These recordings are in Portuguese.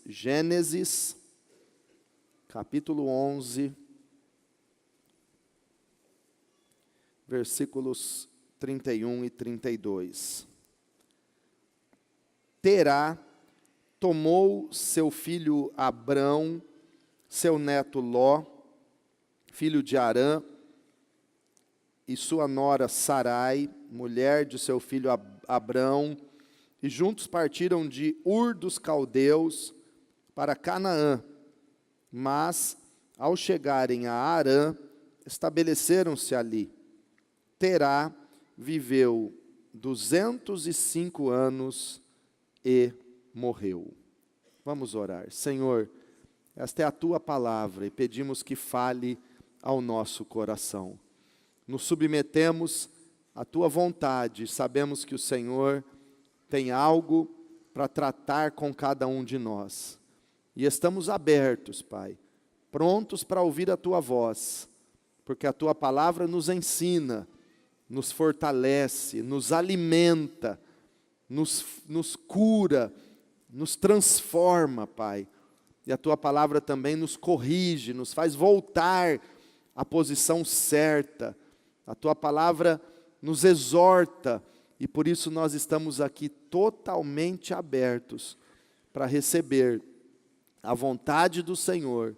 Gênesis, capítulo 11, versículos 31 e 32. Terá tomou seu filho Abrão, seu neto Ló, filho de Harã, e sua nora Sarai, mulher de seu filho Abrão, e juntos partiram de Ur dos Caldeus para Canaã. Mas, ao chegarem a Harã, estabeleceram-se ali. Terá viveu 205 anos e morreu. Vamos orar. Senhor, esta é a Tua palavra e pedimos que fale ao nosso coração. Nos submetemos à Tua vontade, sabemos que o Senhor tem algo para tratar com cada um de nós. E estamos abertos, Pai, prontos para ouvir a Tua voz, porque a Tua palavra nos ensina, nos fortalece, nos alimenta, nos cura, nos transforma, Pai. E a Tua palavra também nos corrige, nos faz voltar à posição certa. A Tua palavra nos exorta, e por isso nós estamos aqui totalmente abertos para receber a vontade do Senhor,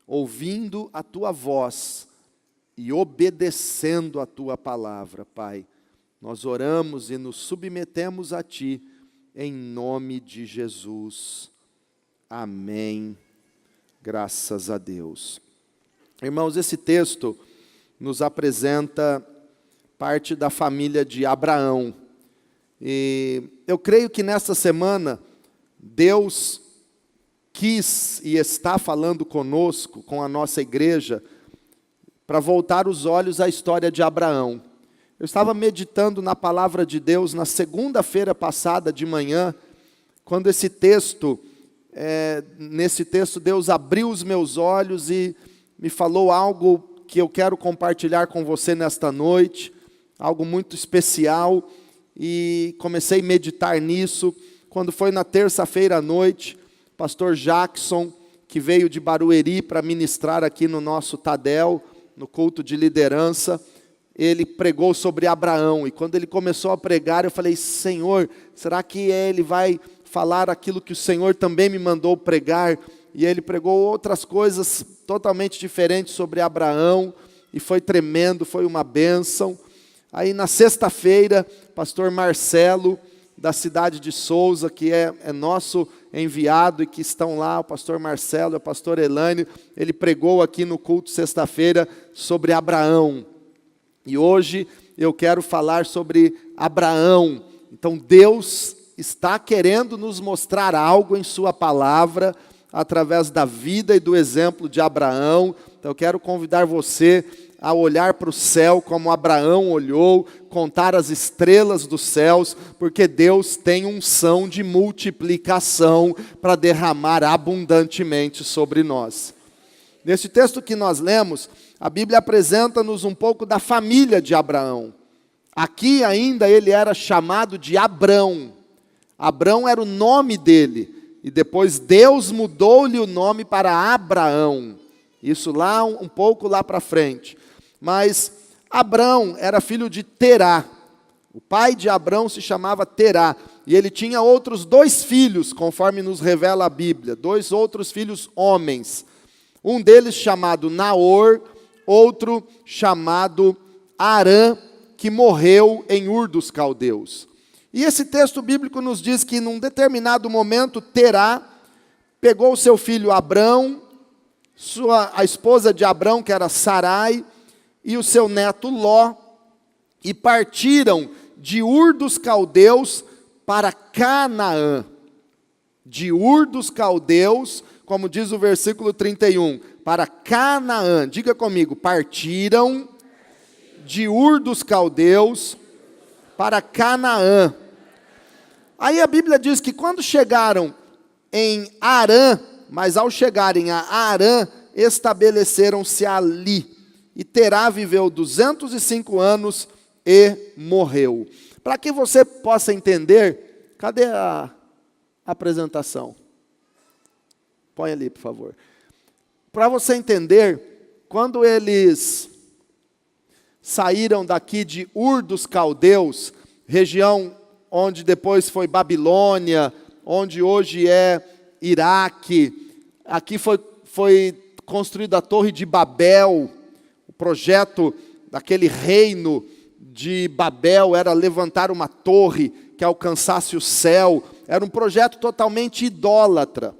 ouvindo a Tua voz e obedecendo a Tua palavra, Pai. Nós oramos e nos submetemos a Ti, em nome de Jesus. Amém. Graças a Deus. Irmãos, esse texto nos apresenta parte da família de Abraão. E eu creio que nesta semana, Deus quis e está falando conosco, com a nossa igreja, para voltar os olhos à história de Abraão. Eu estava meditando na palavra de Deus na segunda-feira passada de manhã, quando nesse texto Deus abriu os meus olhos e me falou algo que eu quero compartilhar com você nesta noite, algo muito especial, e comecei a meditar nisso. Quando foi na terça-feira à noite, o pastor Jackson, que veio de Barueri para ministrar aqui no nosso Tadel, no culto de liderança, ele pregou sobre Abraão, e quando ele começou a pregar, eu falei: Senhor, será que ele vai falar aquilo que o Senhor também me mandou pregar? E ele pregou outras coisas totalmente diferentes sobre Abraão, e foi tremendo, foi uma bênção. Aí na sexta-feira, pastor Marcelo, da cidade de Souza, que é nosso enviado e que estão lá, o pastor Marcelo, a pastora Elaine, ele pregou aqui no culto sexta-feira sobre Abraão. E hoje eu quero falar sobre Abraão. Então Deus está querendo nos mostrar algo em sua palavra, através da vida e do exemplo de Abraão. Então eu quero convidar você a olhar para o céu como Abraão olhou, contar as estrelas dos céus, porque Deus tem unção de multiplicação para derramar abundantemente sobre nós. Nesse texto que nós lemos, a Bíblia apresenta-nos um pouco da família de Abraão. Aqui ainda ele era chamado de Abrão. Abrão era o nome dele, e depois Deus mudou-lhe o nome para Abraão. Isso lá, um pouco lá para frente. Mas Abrão era filho de Terá. O pai de Abrão se chamava Terá. E ele tinha outros 2 filhos, conforme nos revela a Bíblia. 2 outros filhos homens. Um deles chamado Naor, outro chamado Harã, que morreu em Ur dos Caldeus. E esse texto bíblico nos diz que num determinado momento Terá pegou o seu filho Abrão, a esposa de Abrão, que era Sarai, e o seu neto Ló, e partiram de Ur dos Caldeus para Canaã. De Ur dos Caldeus, como diz o versículo 31, para Canaã. Diga comigo: partiram de Ur dos Caldeus para Canaã. Aí a Bíblia diz que quando chegaram em Harã, mas ao chegarem a Harã, estabeleceram-se ali. E Terá viveu 205 anos e morreu. Para que você possa entender, cadê a apresentação? Põe ali, por favor. Para você entender, quando eles saíram daqui de Ur dos Caldeus, região onde depois foi Babilônia, onde hoje é Iraque, aqui foi construída a Torre de Babel. O projeto daquele reino de Babel era levantar uma torre que alcançasse o céu. Era um projeto totalmente idólatra.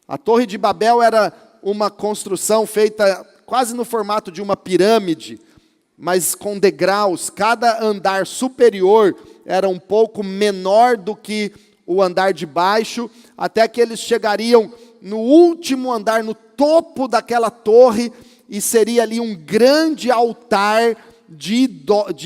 A Torre de Babel era uma construção feita quase no formato de uma pirâmide, mas com degraus. Cada andar superior era um pouco menor do que o andar de baixo, até que eles chegariam no último andar, no topo daquela torre, e seria ali um grande altar de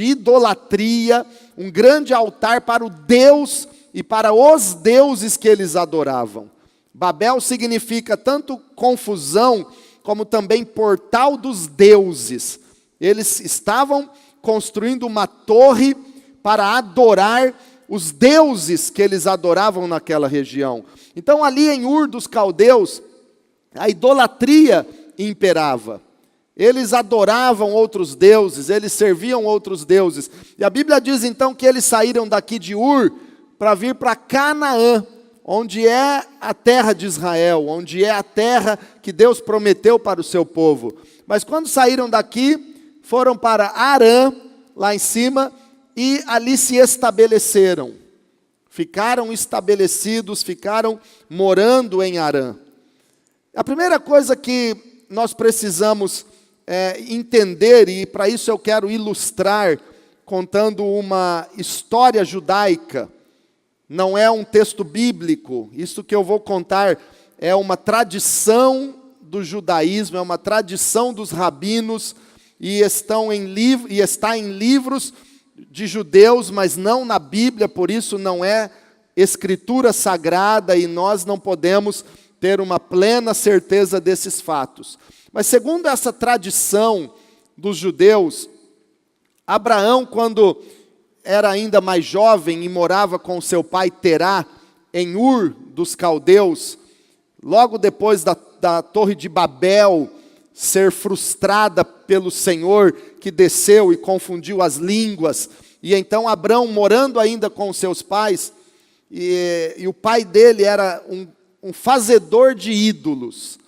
idolatria, um grande altar para o Deus e para os deuses que eles adoravam. Babel significa tanto confusão, como também portal dos deuses. Eles estavam construindo uma torre para adorar os deuses que eles adoravam naquela região. Então ali em Ur dos Caldeus, a idolatria imperava. Eles adoravam outros deuses, eles serviam outros deuses. E a Bíblia diz então que eles saíram daqui de Ur para vir para Canaã, onde é a terra de Israel, onde é a terra que Deus prometeu para o seu povo. Mas quando saíram daqui, foram para Arã, lá em cima, e ali se estabeleceram. Ficaram estabelecidos, ficaram morando em Arã. A primeira coisa que nós precisamos entender, e para isso eu quero ilustrar, contando uma história judaica. Não é um texto bíblico, isso que eu vou contar é uma tradição do judaísmo, é uma tradição dos rabinos, e está em livros de judeus, mas não na Bíblia, por isso não é escritura sagrada, e nós não podemos ter uma plena certeza desses fatos. Mas segundo essa tradição dos judeus, Abraão, quando era ainda mais jovem e morava com seu pai Terá, em Ur dos Caldeus, logo depois da Torre de Babel ser frustrada pelo Senhor, que desceu e confundiu as línguas, e então Abraão, morando ainda com seus pais, e o pai dele era um fazedor de ídolos.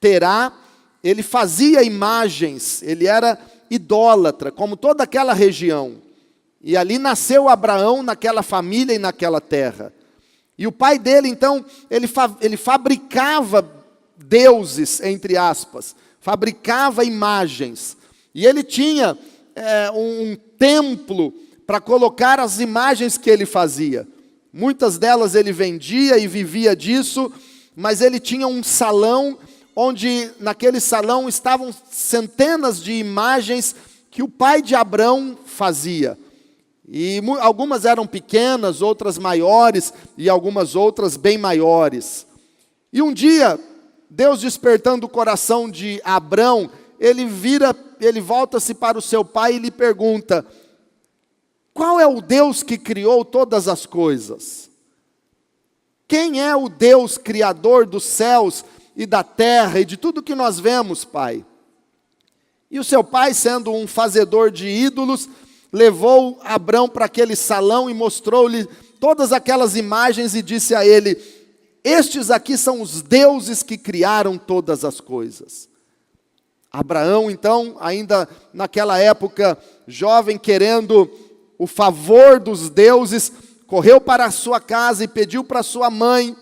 Terá, ele fazia imagens, ele era idólatra, como toda aquela região. E ali nasceu Abraão, naquela família e naquela terra. E o pai dele, então, ele fabricava deuses, entre aspas, fabricava imagens. E ele tinha um templo para colocar as imagens que ele fazia. Muitas delas ele vendia e vivia disso, mas ele tinha um salão, onde naquele salão estavam centenas de imagens que o pai de Abraão fazia. E algumas eram pequenas, outras maiores, e algumas outras bem maiores. E um dia, Deus despertando o coração de Abrão, ele volta-se para o seu pai e lhe pergunta: qual é o Deus que criou todas as coisas? Quem é o Deus criador dos céus e da terra e de tudo que nós vemos, pai? E o seu pai, sendo um fazedor de ídolos, levou Abrão para aquele salão e mostrou-lhe todas aquelas imagens e disse a ele: estes aqui são os deuses que criaram todas as coisas. Abraão, então, ainda naquela época, jovem, querendo o favor dos deuses, correu para a sua casa e pediu para sua mãe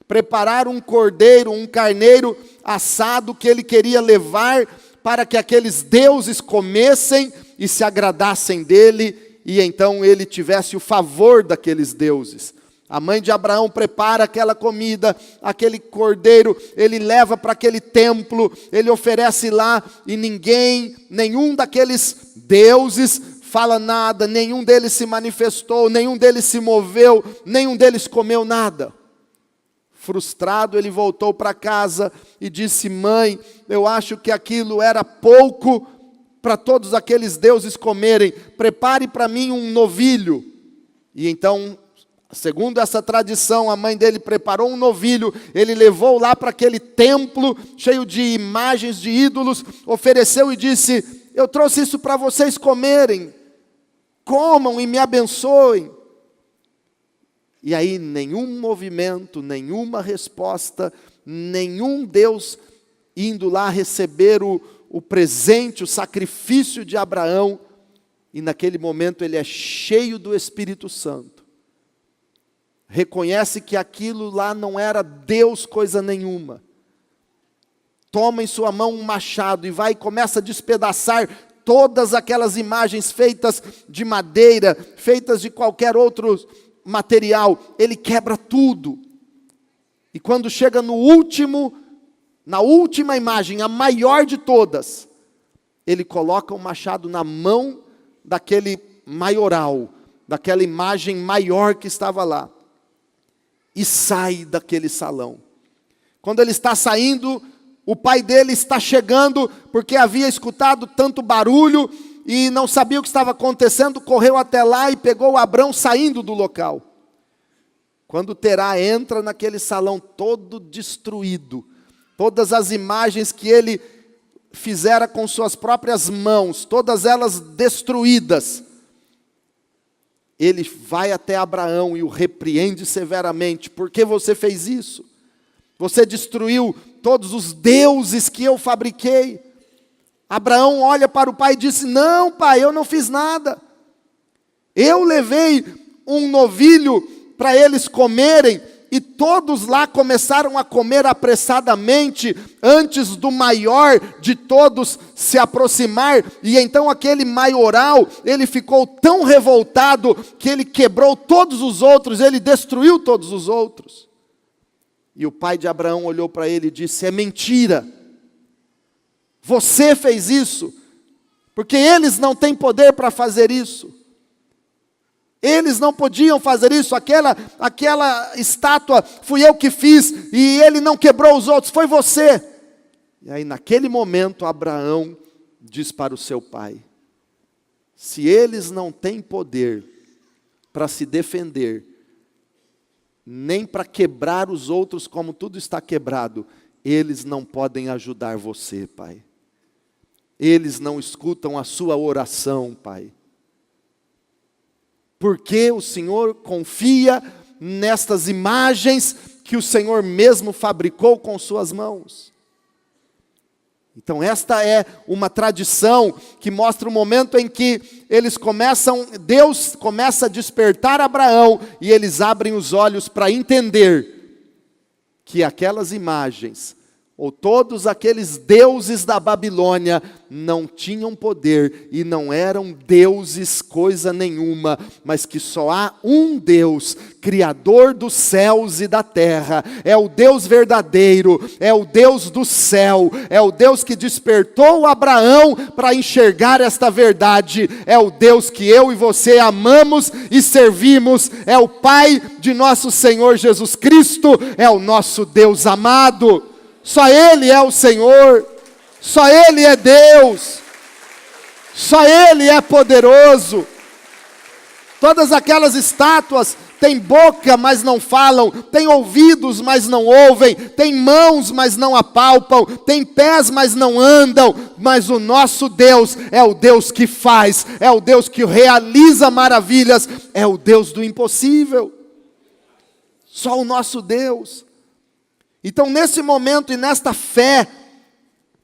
preparar um cordeiro, um carneiro assado que ele queria levar para que aqueles deuses comessem e se agradassem dele, e então ele tivesse o favor daqueles deuses. A mãe de Abraão prepara aquela comida, aquele cordeiro, ele leva para aquele templo, ele oferece lá, e nenhum daqueles deuses fala nada, nenhum deles se manifestou, nenhum deles se moveu, nenhum deles comeu nada. Frustrado, ele voltou para casa e disse: mãe, eu acho que aquilo era pouco para todos aqueles deuses comerem, prepare para mim um novilho. E então Segundo essa tradição, a mãe dele preparou um novilho, ele levou lá para aquele templo, cheio de imagens de ídolos, ofereceu e disse: eu trouxe isso para vocês comerem, comam e me abençoem. E aí nenhum movimento, nenhuma resposta, nenhum Deus indo lá receber o presente, o sacrifício de Abraão. E naquele momento ele é cheio do Espírito Santo. Reconhece que aquilo lá não era Deus coisa nenhuma. Toma em sua mão um machado e vai e começa a despedaçar todas aquelas imagens feitas de madeira, feitas de qualquer outro material. Ele quebra tudo. E quando chega na última imagem, a maior de todas, ele coloca o machado na mão daquele maioral, daquela imagem maior que estava lá. E sai daquele salão. Quando ele está saindo, o pai dele está chegando, porque havia escutado tanto barulho e não sabia o que estava acontecendo, correu até lá e pegou Abrão saindo do local. Quando Terá entra naquele salão todo destruído, todas as imagens que ele fizera com suas próprias mãos, todas elas destruídas, ele vai até Abraão e o repreende severamente. Por que você fez isso? Você destruiu todos os deuses que eu fabriquei. Abraão olha para o pai e disse: não, pai, eu não fiz nada. Eu levei um novilho para eles comerem, e todos lá começaram a comer apressadamente, antes do maior de todos se aproximar, e então aquele maioral, ele ficou tão revoltado, que ele quebrou todos os outros, ele destruiu todos os outros. E o pai de Abraão olhou para ele e disse: é mentira, você fez isso, porque eles não têm poder para fazer isso. Eles não podiam fazer isso, aquela estátua fui eu que fiz, e ele não quebrou os outros, foi você. E aí naquele momento Abraão diz para o seu pai: se eles não têm poder para se defender, nem para quebrar os outros como tudo está quebrado, eles não podem ajudar você, pai. Eles não escutam a sua oração, pai. Porque o Senhor confia nestas imagens que o Senhor mesmo fabricou com suas mãos. Então esta é uma tradição que mostra o momento em que Deus começa a despertar Abraão, e eles abrem os olhos para entender que aquelas imagens, ou todos aqueles deuses da Babilônia, não tinham poder e não eram deuses coisa nenhuma, mas que só há um Deus, Criador dos céus e da terra, é o Deus verdadeiro, é o Deus do céu, é o Deus que despertou Abraão para enxergar esta verdade, é o Deus que eu e você amamos e servimos, é o Pai de nosso Senhor Jesus Cristo, é o nosso Deus amado. Só Ele é o Senhor, só Ele é Deus, só Ele é poderoso. Todas aquelas estátuas têm boca, mas não falam, têm ouvidos, mas não ouvem, têm mãos, mas não apalpam, têm pés, mas não andam, mas o nosso Deus é o Deus que faz, é o Deus que realiza maravilhas, é o Deus do impossível. Só o nosso Deus. Então nesse momento e nesta fé,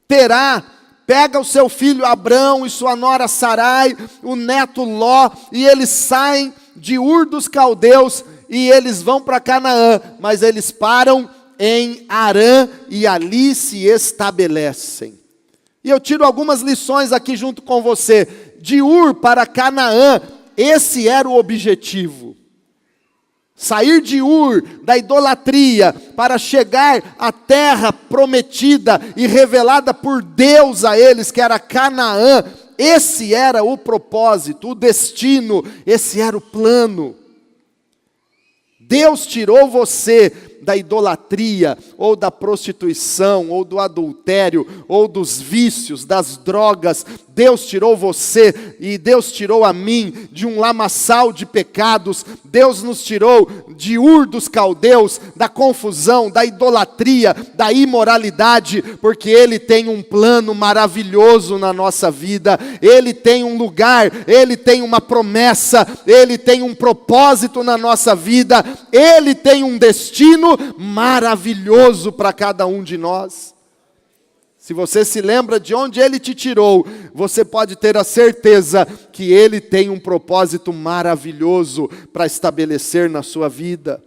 Terá pega o seu filho Abrão e sua nora Sarai, o neto Ló, e eles saem de Ur dos Caldeus, e eles vão para Canaã, mas eles param em Harã, e ali se estabelecem. E eu tiro algumas lições aqui junto com você. De Ur para Canaã, esse era o objetivo. Sair de Ur, da idolatria, para chegar à terra prometida e revelada por Deus a eles, que era Canaã. Esse era o propósito, o destino, esse era o plano. Deus tirou você da idolatria, ou da prostituição, ou do adultério, ou dos vícios, das drogas. Deus tirou você e Deus tirou a mim de um lamaçal de pecados. Deus nos tirou de Ur dos caldeus, da confusão, da idolatria, da imoralidade, porque Ele tem um plano maravilhoso na nossa vida. Ele tem um lugar, Ele tem uma promessa, Ele tem um propósito na nossa vida, Ele tem um destino maravilhoso para cada um de nós. Se você se lembra de onde Ele te tirou, você pode ter a certeza que Ele tem um propósito maravilhoso para estabelecer na sua vida.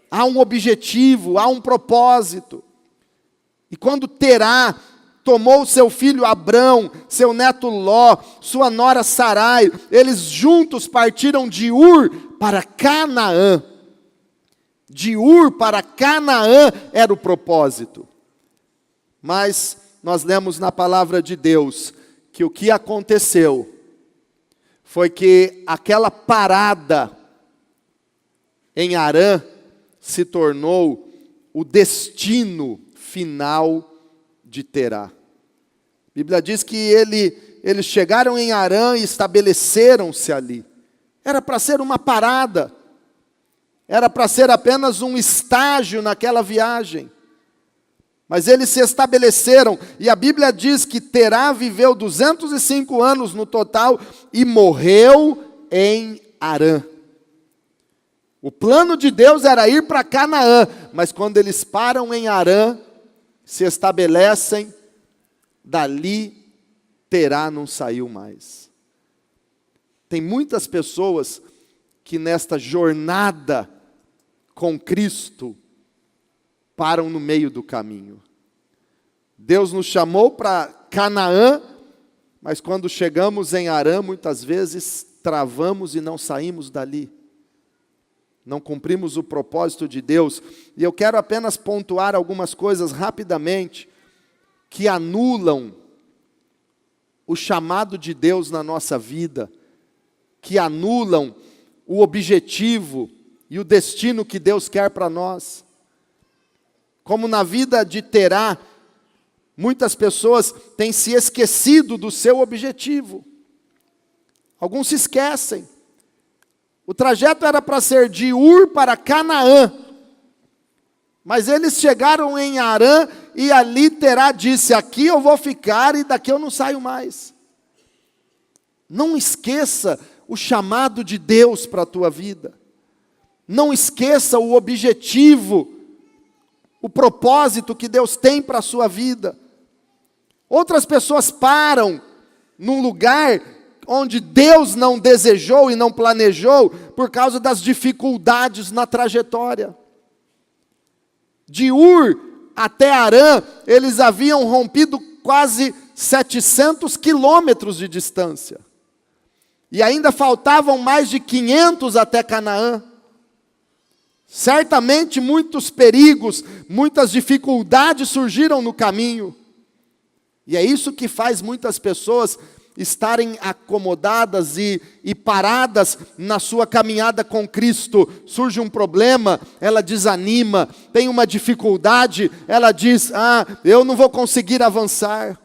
Há um objetivo, há um propósito. E quando Terá tomou seu filho Abrão, seu neto Ló, sua nora Sarai, eles juntos partiram de Ur para Canaã. De Ur para Canaã era o propósito. Mas nós lemos na palavra de Deus que o que aconteceu foi que aquela parada em Harã se tornou o destino final de Terá. A Bíblia diz que eles chegaram em Harã e estabeleceram-se ali. Era para ser uma parada, era para ser apenas um estágio naquela viagem. Mas eles se estabeleceram, e a Bíblia diz que Terá viveu 205 anos no total e morreu em Harã. O plano de Deus era ir para Canaã, mas quando eles param em Harã, se estabelecem, dali Terá não saiu mais. Tem muitas pessoas que nesta jornada com Cristo param no meio do caminho. Deus nos chamou para Canaã, mas quando chegamos em Harã, muitas vezes travamos e não saímos dali. Não cumprimos o propósito de Deus. E eu quero apenas pontuar algumas coisas rapidamente que anulam o chamado de Deus na nossa vida, que anulam o objetivo e o destino que Deus quer para nós. Como na vida de Terá, muitas pessoas têm se esquecido do seu objetivo. Alguns se esquecem. O trajeto era para ser de Ur para Canaã. Mas eles chegaram em Harã e ali Terá disse: aqui eu vou ficar e daqui eu não saio mais. Não esqueça o chamado de Deus para a tua vida. Não esqueça o objetivo, o propósito que Deus tem para a sua vida. Outras pessoas param num lugar onde Deus não desejou e não planejou por causa das dificuldades na trajetória. De Ur até Harã, eles haviam rompido quase 700 quilômetros de distância. E ainda faltavam mais de 500 até Canaã. Certamente muitos perigos, muitas dificuldades surgiram no caminho. E é isso que faz muitas pessoas estarem acomodadas e paradas na sua caminhada com Cristo. Surge um problema, ela desanima. Tem uma dificuldade, ela diz: eu não vou conseguir avançar.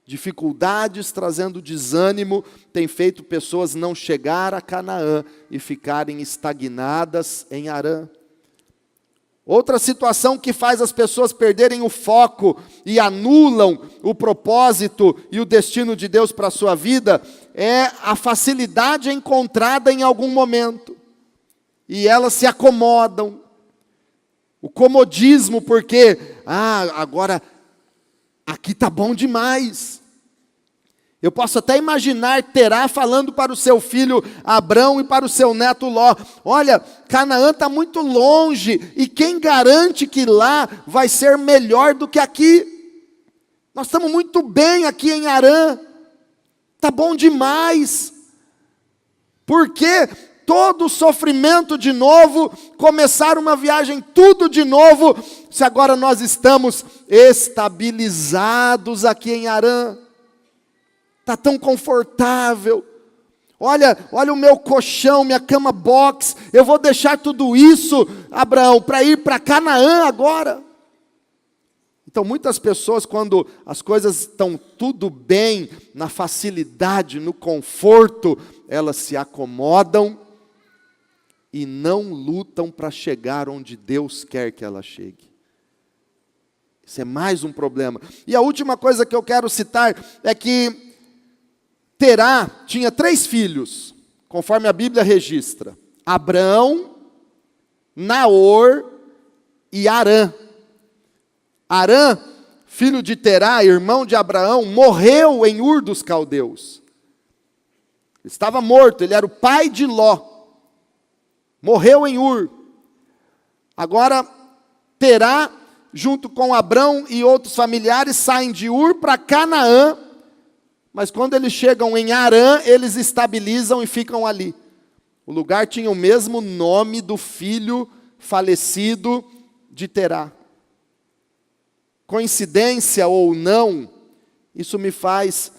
Dificuldades trazendo desânimo tem feito pessoas não chegar a Canaã e ficarem estagnadas em Harã. Outra situação que faz as pessoas perderem o foco e anulam o propósito e o destino de Deus para a sua vida é a facilidade encontrada em algum momento. E elas se acomodam. O comodismo, porque, agora aqui está bom demais. Eu posso até imaginar Terá falando para o seu filho Abrão e para o seu neto Ló: olha, Canaã está muito longe, e quem garante que lá vai ser melhor do que aqui? Nós estamos muito bem aqui em Harã, está bom demais. Por que todo o sofrimento de novo, começar uma viagem tudo de novo, se agora nós estamos estabilizados aqui em Harã? Está tão confortável. Olha o meu colchão, minha cama box. Eu vou deixar tudo isso, Abraão, para ir para Canaã agora. Então, muitas pessoas, quando as coisas estão tudo bem, na facilidade, no conforto, elas se acomodam e não lutam para chegar onde Deus quer que ela chegue. Isso é mais um problema. E a última coisa que eu quero citar é que Terá tinha 3 filhos, conforme a Bíblia registra: Abrão, Naor e Harã. Harã, filho de Terá, irmão de Abraão, morreu em Ur dos Caldeus. Ele estava morto, ele era o pai de Ló. Morreu em Ur. Agora, Terá, junto com Abrão e outros familiares, saem de Ur para Canaã, mas quando eles chegam em Harã, eles estabilizam e ficam ali. O lugar tinha o mesmo nome do filho falecido de Terá. Coincidência ou não, isso me faz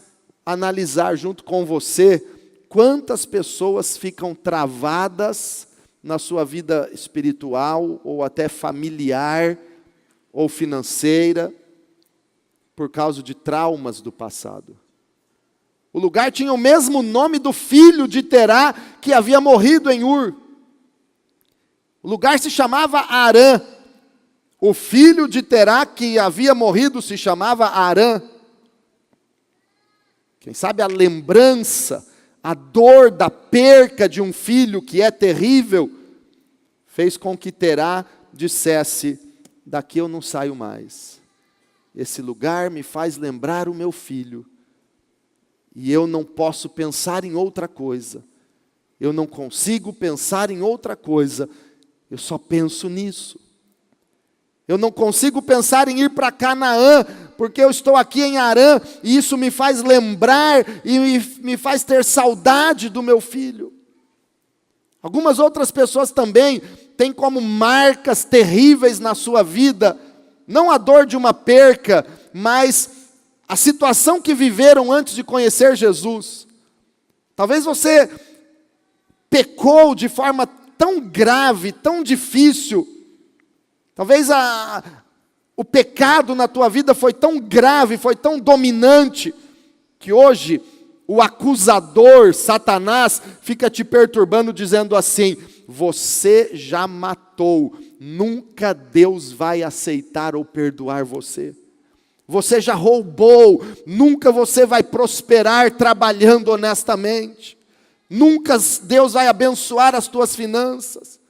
analisar junto com você quantas pessoas ficam travadas na sua vida espiritual ou até familiar ou financeira por causa de traumas do passado. O lugar tinha o mesmo nome do filho de Terá que havia morrido em Ur. O lugar se chamava Harã. O filho de Terá que havia morrido se chamava Harã. Quem sabe a lembrança, a dor da perca de um filho que é terrível, fez com que Terá dissesse: daqui eu não saio mais. Esse lugar me faz lembrar o meu filho. E eu não posso pensar em outra coisa. Eu não consigo pensar em outra coisa. Eu só penso nisso. Eu não consigo pensar em ir para Canaã, porque eu estou aqui em Harã, e isso me faz lembrar e me faz ter saudade do meu filho. Algumas outras pessoas também têm como marcas terríveis na sua vida, não a dor de uma perca, mas a situação que viveram antes de conhecer Jesus. Talvez você pecou de forma tão grave, tão difícil. Talvez o pecado na tua vida foi tão grave, foi tão dominante, que hoje o acusador, Satanás, fica te perturbando dizendo assim: você já matou, nunca Deus vai aceitar ou perdoar você. Você já roubou, nunca você vai prosperar trabalhando honestamente. Nunca Deus vai abençoar as tuas finanças.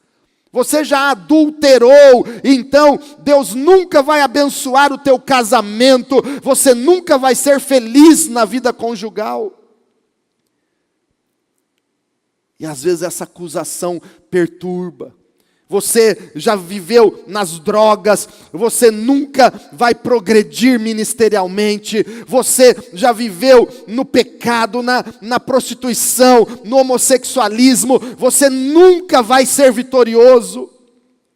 Você já adulterou, então Deus nunca vai abençoar o teu casamento. Você nunca vai ser feliz na vida conjugal. E às vezes essa acusação perturba. Você já viveu nas drogas, você nunca vai progredir ministerialmente, você já viveu no pecado, na prostituição, no homossexualismo, você nunca vai ser vitorioso.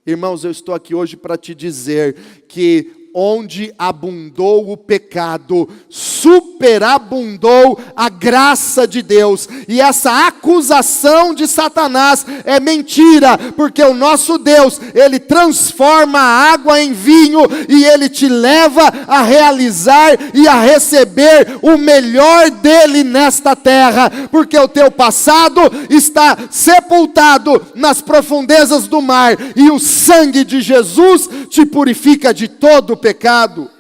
Irmãos, eu estou aqui hoje para te dizer que onde abundou o pecado, superabundou a graça de Deus. E essa acusação de Satanás é mentira, porque o nosso Deus, Ele transforma a água em vinho, e Ele te leva a realizar e a receber o melhor dEle nesta terra, porque o teu passado está sepultado nas profundezas do mar, e o sangue de Jesus te purifica de todo o pecado.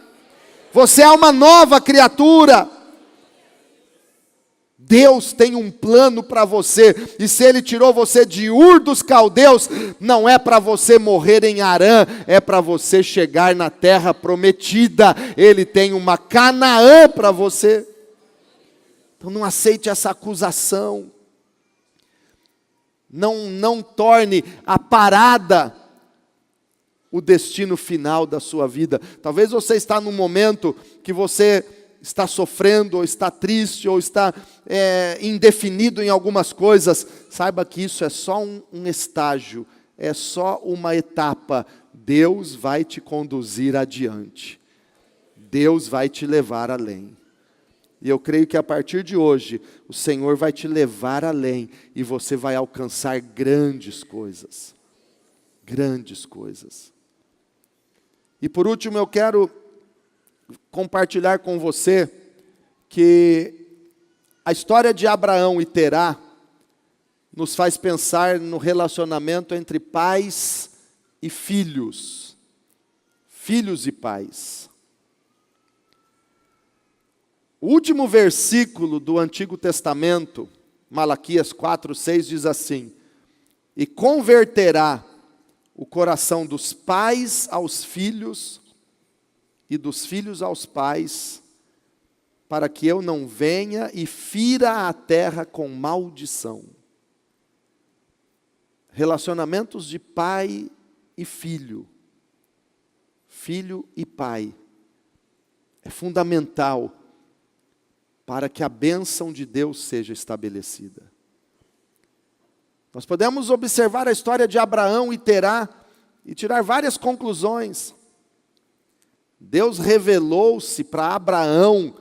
Você é uma nova criatura. Deus tem um plano para você, e se Ele tirou você de Ur dos Caldeus, não é para você morrer em Harã, é para você chegar na terra prometida. Ele tem uma Canaã para você. Então não aceite essa acusação. Não torne a parada o destino final da sua vida. Talvez você está num momento que você está sofrendo, ou está triste, ou está indefinido em algumas coisas. Saiba que isso é só um estágio, é só uma etapa. Deus vai te conduzir adiante. Deus vai te levar além. E eu creio que a partir de hoje, o Senhor vai te levar além, e você vai alcançar grandes coisas. Grandes coisas. E por último eu quero compartilhar com você que a história de Abraão e Terá nos faz pensar no relacionamento entre pais e filhos. Filhos e pais. O último versículo do Antigo Testamento, Malaquias 4:6, diz assim: e converterá o coração dos pais aos filhos e dos filhos aos pais, para que eu não venha e fira a terra com maldição. Relacionamentos de pai e filho, filho e pai, é fundamental para que a bênção de Deus seja estabelecida. Nós podemos observar a história de Abraão e Terá e tirar várias conclusões. Deus revelou-se para Abraão,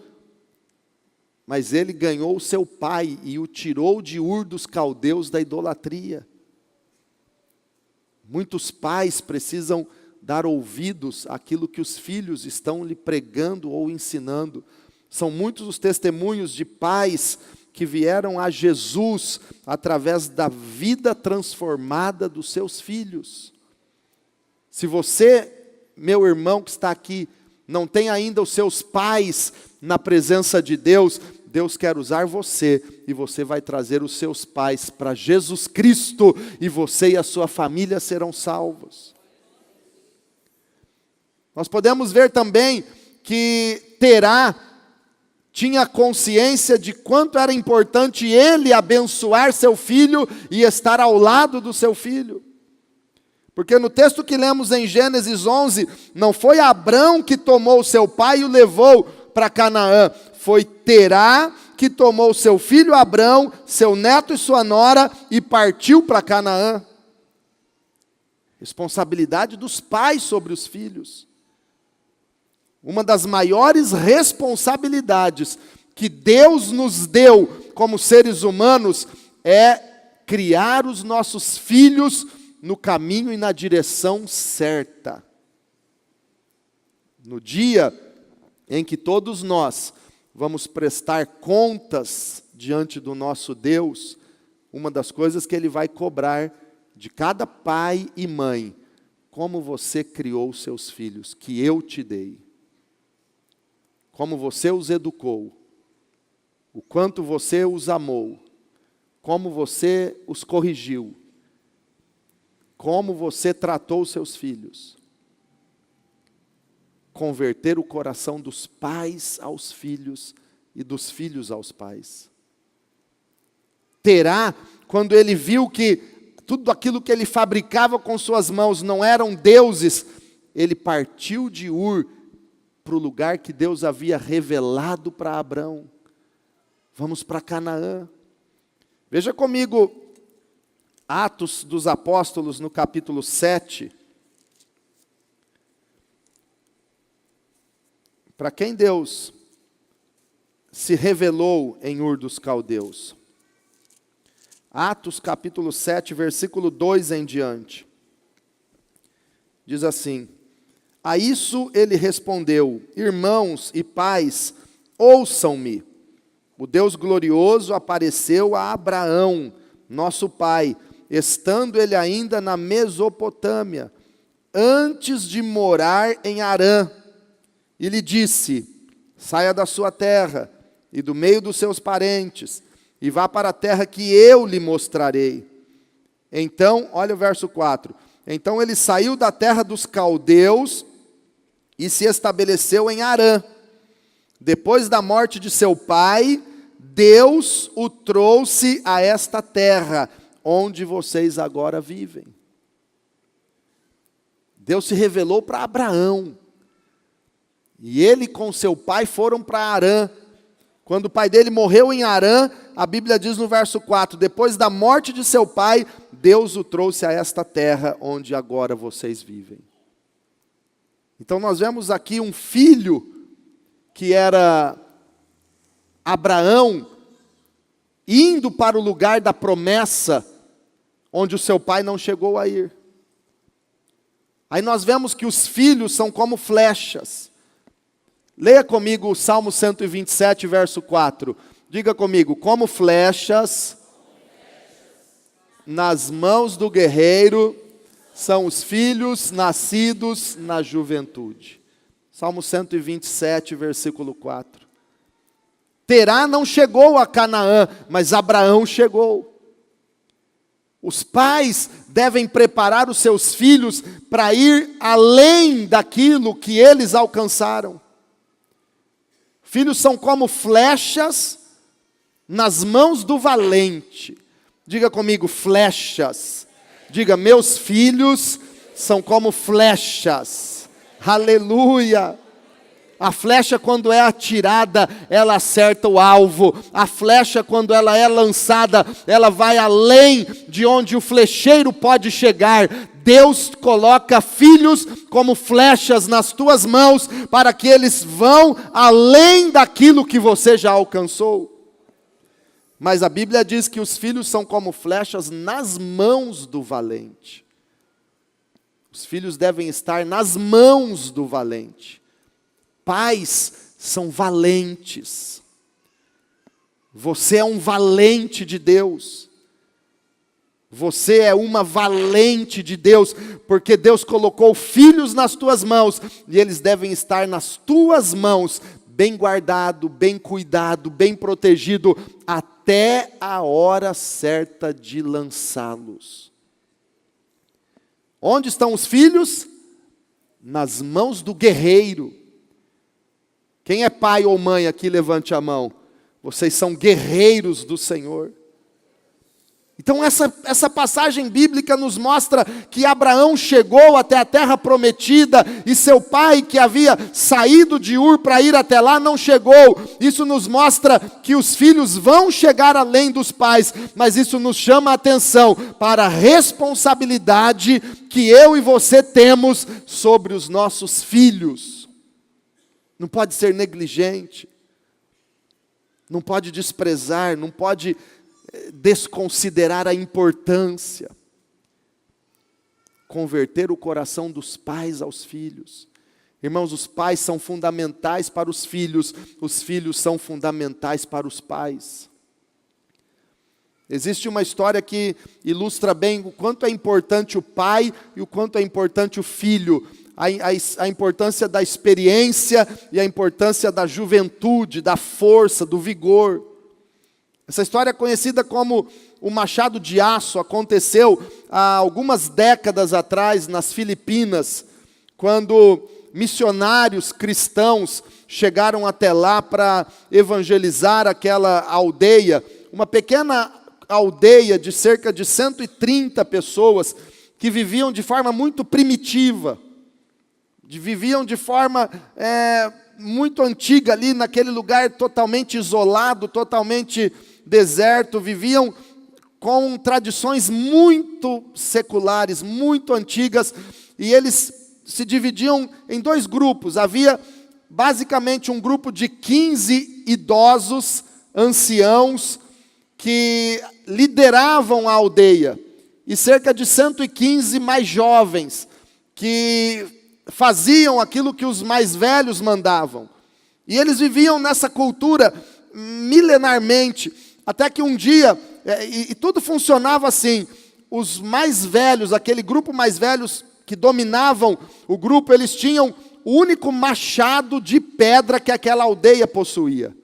mas ele ganhou o seu pai e o tirou de Ur dos caldeus da idolatria. Muitos pais precisam dar ouvidos àquilo que os filhos estão lhe pregando ou ensinando. São muitos os testemunhos de pais que vieram a Jesus através da vida transformada dos seus filhos. Se você, meu irmão que está aqui, não tem ainda os seus pais na presença de Deus, Deus quer usar você, e você vai trazer os seus pais para Jesus Cristo, e você e a sua família serão salvos. Nós podemos ver também que Terá tinha consciência de quanto era importante ele abençoar seu filho e estar ao lado do seu filho. Porque no texto que lemos em Gênesis 11, não foi Abrão que tomou seu pai e o levou para Canaã, foi Terá que tomou seu filho Abrão, seu neto e sua nora e partiu para Canaã. Responsabilidade dos pais sobre os filhos. Uma das maiores responsabilidades que Deus nos deu como seres humanos é criar os nossos filhos no caminho e na direção certa. No dia em que todos nós vamos prestar contas diante do nosso Deus, uma das coisas que Ele vai cobrar de cada pai e mãe: como você criou os seus filhos, que eu te dei. Como você os educou, o quanto você os amou, como você os corrigiu, como você tratou os seus filhos. Converter o coração dos pais aos filhos e dos filhos aos pais. Terá, quando ele viu que tudo aquilo que ele fabricava com suas mãos não eram deuses, ele partiu de Ur para o lugar que Deus havia revelado para Abrão. Vamos para Canaã. Veja comigo Atos dos Apóstolos no capítulo 7. Para quem Deus se revelou em Ur dos caldeus. Atos capítulo 7, versículo 2 em diante. Diz assim: a isso ele respondeu: irmãos e pais, ouçam-me. O Deus glorioso apareceu a Abraão, nosso pai, estando ele ainda na Mesopotâmia, antes de morar em Harã. E lhe disse: saia da sua terra e do meio dos seus parentes, e vá para a terra que eu lhe mostrarei. Então, olha o verso 4. Então ele saiu da terra dos caldeus e se estabeleceu em Harã. Depois da morte de seu pai, Deus o trouxe a esta terra, onde vocês agora vivem. Deus se revelou para Abraão. E ele com seu pai foram para Harã. Quando o pai dele morreu em Harã, a Bíblia diz no verso 4, depois da morte de seu pai, Deus o trouxe a esta terra, onde agora vocês vivem. Então nós vemos aqui um filho, que era Abraão, indo para o lugar da promessa, onde o seu pai não chegou a ir. Aí nós vemos que os filhos são como flechas. Leia comigo o Salmo 127, verso 4. Diga comigo: como flechas nas mãos do guerreiro são os filhos nascidos na juventude. Salmo 127, versículo 4. Terá não chegou a Canaã, mas Abraão chegou. Os pais devem preparar os seus filhos para ir além daquilo que eles alcançaram. Filhos são como flechas nas mãos do valente. Diga comigo, flechas. Diga, meus filhos são como flechas. Aleluia. A flecha, quando é atirada, ela acerta o alvo. A flecha, quando ela é lançada, ela vai além de onde o flecheiro pode chegar. Deus coloca filhos como flechas nas tuas mãos, para que eles vão além daquilo que você já alcançou. Mas a Bíblia diz que os filhos são como flechas nas mãos do valente. Os filhos devem estar nas mãos do valente. Pais são valentes. Você é um valente de Deus. Você é uma valente de Deus, porque Deus colocou filhos nas tuas mãos, e eles devem estar nas tuas mãos, bem guardado, bem cuidado, bem protegido, até a hora certa de lançá-los. Onde estão os filhos? Nas mãos do guerreiro. Quem é pai ou mãe aqui, levante a mão. Vocês são guerreiros do Senhor. Então essa passagem bíblica nos mostra que Abraão chegou até a terra prometida, e seu pai, que havia saído de Ur para ir até lá, não chegou. Isso nos mostra que os filhos vão chegar além dos pais, mas isso nos chama a atenção para a responsabilidade que eu e você temos sobre os nossos filhos. Não pode ser negligente, não pode desprezar, não pode desconsiderar a importância. Converter o coração dos pais aos filhos. Irmãos, os pais são fundamentais para os filhos são fundamentais para os pais. Existe uma história que ilustra bem o quanto é importante o pai e o quanto é importante o filho. A importância da experiência e a importância da juventude, da força, do vigor. Essa história é conhecida como o machado de aço. Aconteceu há algumas décadas atrás nas Filipinas, quando missionários cristãos chegaram até lá para evangelizar aquela aldeia, uma pequena aldeia de cerca de 130 pessoas que viviam de forma muito primitiva. Viviam de forma muito antiga ali, naquele lugar totalmente isolado, totalmente deserto. Viviam com tradições muito seculares, muito antigas, e eles se dividiam em dois grupos. Havia basicamente um grupo de 15 idosos, anciãos, que lideravam a aldeia, e cerca de 115 mais jovens, que faziam aquilo que os mais velhos mandavam. E eles viviam nessa cultura milenarmente, até que um dia, e tudo funcionava assim, os mais velhos, aquele grupo mais velhos que dominavam o grupo, eles tinham o único machado de pedra que aquela aldeia possuía.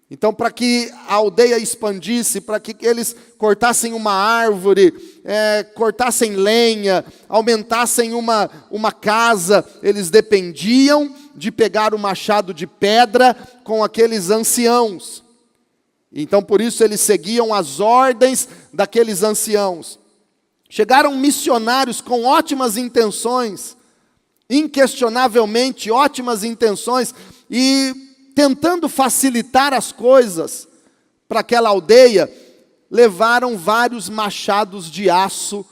Então, para que a aldeia expandisse, para que eles cortassem uma árvore, cortassem lenha, aumentassem uma casa, eles dependiam de pegar o machado de pedra com aqueles anciãos. Então, por isso, eles seguiam as ordens daqueles anciãos. Chegaram missionários com ótimas intenções, inquestionavelmente ótimas intenções, e tentando facilitar as coisas para aquela aldeia, levaram vários machados de aço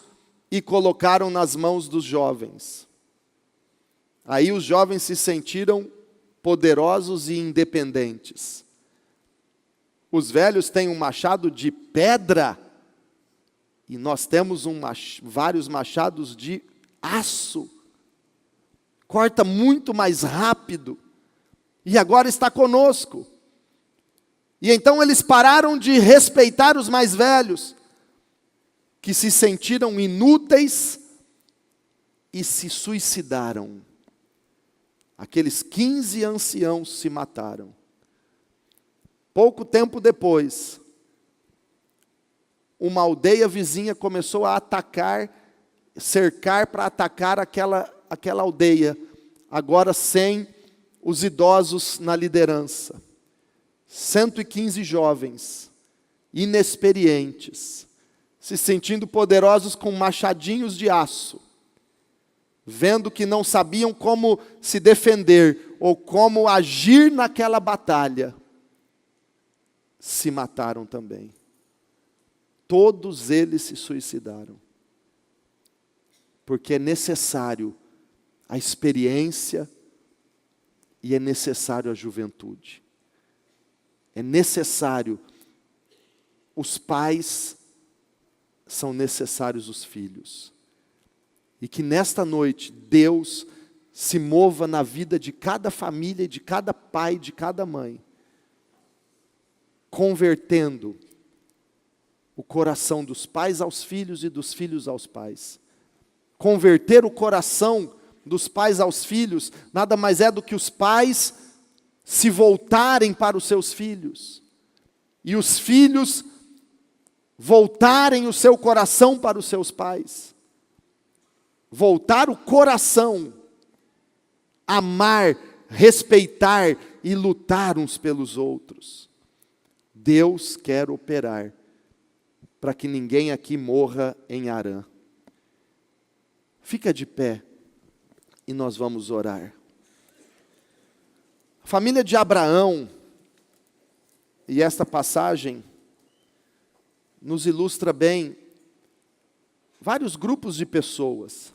e colocaram nas mãos dos jovens. Aí os jovens se sentiram poderosos e independentes. Os velhos têm um machado de pedra, e nós temos vários machados de aço. Corta muito mais rápido. e agora está conosco. E então eles pararam de respeitar os mais velhos, que se sentiram inúteis e se suicidaram. Aqueles 15 anciãos se mataram. Pouco tempo depois, uma aldeia vizinha começou a atacar, cercar para atacar aquela aldeia, agora sem os idosos na liderança. 115 jovens, inexperientes, se sentindo poderosos com machadinhos de aço, vendo que não sabiam como se defender ou como agir naquela batalha, se mataram também. Todos eles se suicidaram. Porque é necessário a experiência e é necessário a juventude. É necessário, os pais são necessários os filhos. E que nesta noite Deus se mova na vida de cada família, de cada pai, de cada mãe, convertendo o coração dos pais aos filhos e dos filhos aos pais. Converter o coração dos pais aos filhos nada mais é do que os pais se voltarem para os seus filhos e os filhos voltarem o seu coração para os seus pais. Voltar o coração, amar, respeitar e lutar uns pelos outros. Deus quer operar para que ninguém aqui morra em Harã. Fica de pé e nós vamos orar. A família de Abraão, e esta passagem nos ilustra bem vários grupos de pessoas.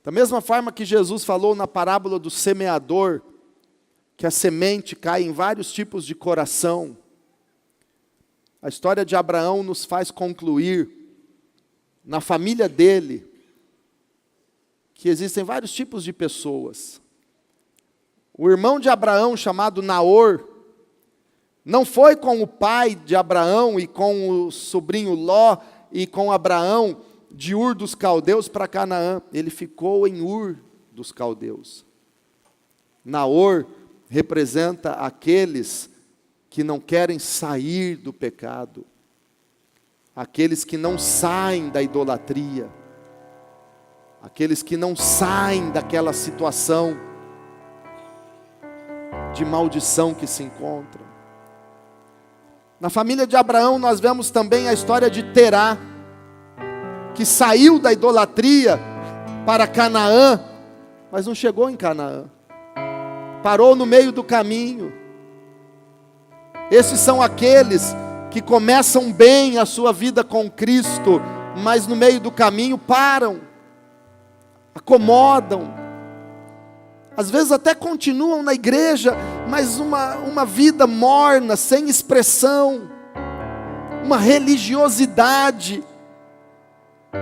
Da mesma forma que Jesus falou na parábola do semeador, que a semente cai em vários tipos de coração, a história de Abraão nos faz concluir, na família dele, que existem vários tipos de pessoas. O irmão de Abraão, chamado Naor, não foi com o pai de Abraão e com o sobrinho Ló e com Abraão de Ur dos Caldeus para Canaã. Ele ficou em Ur dos Caldeus. Naor representa aqueles que não querem sair do pecado, aqueles que não saem da idolatria, aqueles que não saem daquela situação de maldição que se encontram. Na família de Abraão nós vemos também a história de Terá, que saiu da idolatria para Canaã, mas não chegou em Canaã, parou no meio do caminho. Esses são aqueles que começam bem a sua vida com Cristo, mas no meio do caminho param, acomodam, às vezes até continuam na igreja, mas uma vida morna, sem expressão, uma religiosidade,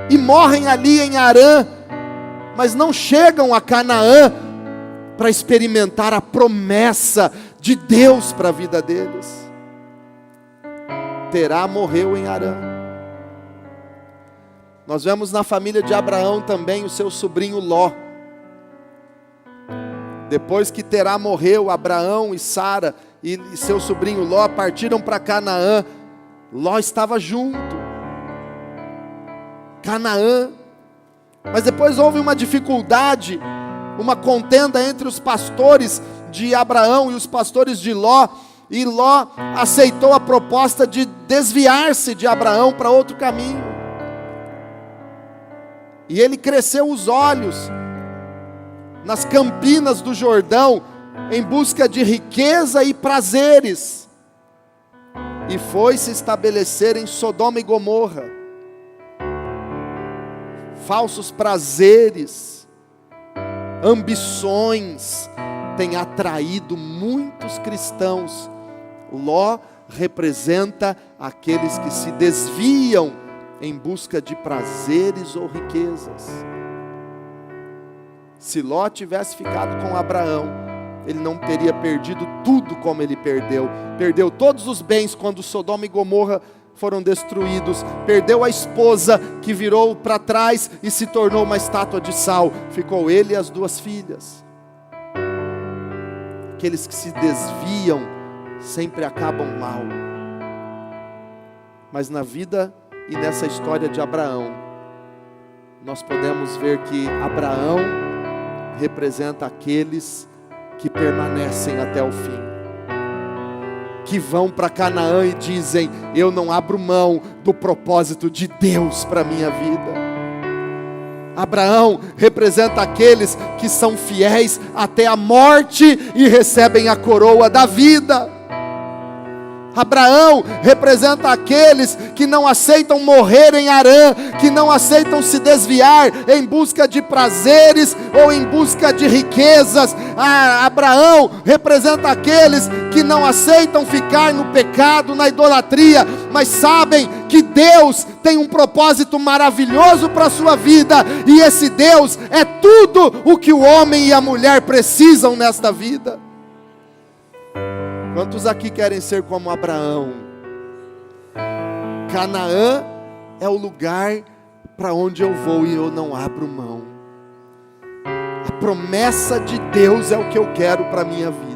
e morrem ali em Harã, mas não chegam a Canaã para experimentar a promessa de Deus para a vida deles. Terá morreu em Harã. Nós vemos na família de Abraão também o seu sobrinho Ló. Depois que Terá morreu, Abraão e Sara e seu sobrinho Ló partiram para Canaã. Ló estava junto. Canaã. Mas depois houve uma dificuldade, uma contenda entre os pastores de Abraão e os pastores de Ló. E Ló aceitou a proposta de desviar-se de Abraão para outro caminho. E ele cresceu os olhos nas campinas do Jordão, em busca de riqueza e prazeres, e foi se estabelecer em Sodoma e Gomorra. Falsos prazeres, ambições, têm atraído muitos cristãos. Ló representa aqueles que se desviam em busca de prazeres ou riquezas. Se Ló tivesse ficado com Abraão, ele não teria perdido tudo como ele perdeu. Perdeu todos os bens quando Sodoma e Gomorra foram destruídos. Perdeu a esposa, que virou para trás e se tornou uma estátua de sal. Ficou ele e as 2 filhas. Aqueles que se desviam sempre acabam mal. Mas na vida e nessa história de Abraão, nós podemos ver que Abraão representa aqueles que permanecem até o fim, que vão para Canaã e dizem: eu não abro mão do propósito de Deus para a minha vida. Abraão representa aqueles que são fiéis até a morte e recebem a coroa da vida. Abraão representa aqueles que não aceitam morrer em Harã, que não aceitam se desviar em busca de prazeres ou em busca de riquezas. Abraão representa aqueles que não aceitam ficar no pecado, na idolatria, mas sabem que Deus tem um propósito maravilhoso para a sua vida, e esse Deus é tudo o que o homem e a mulher precisam nesta vida. Quantos aqui querem ser como Abraão? Canaã é o lugar para onde eu vou e eu não abro mão. A promessa de Deus é o que eu quero para a minha vida.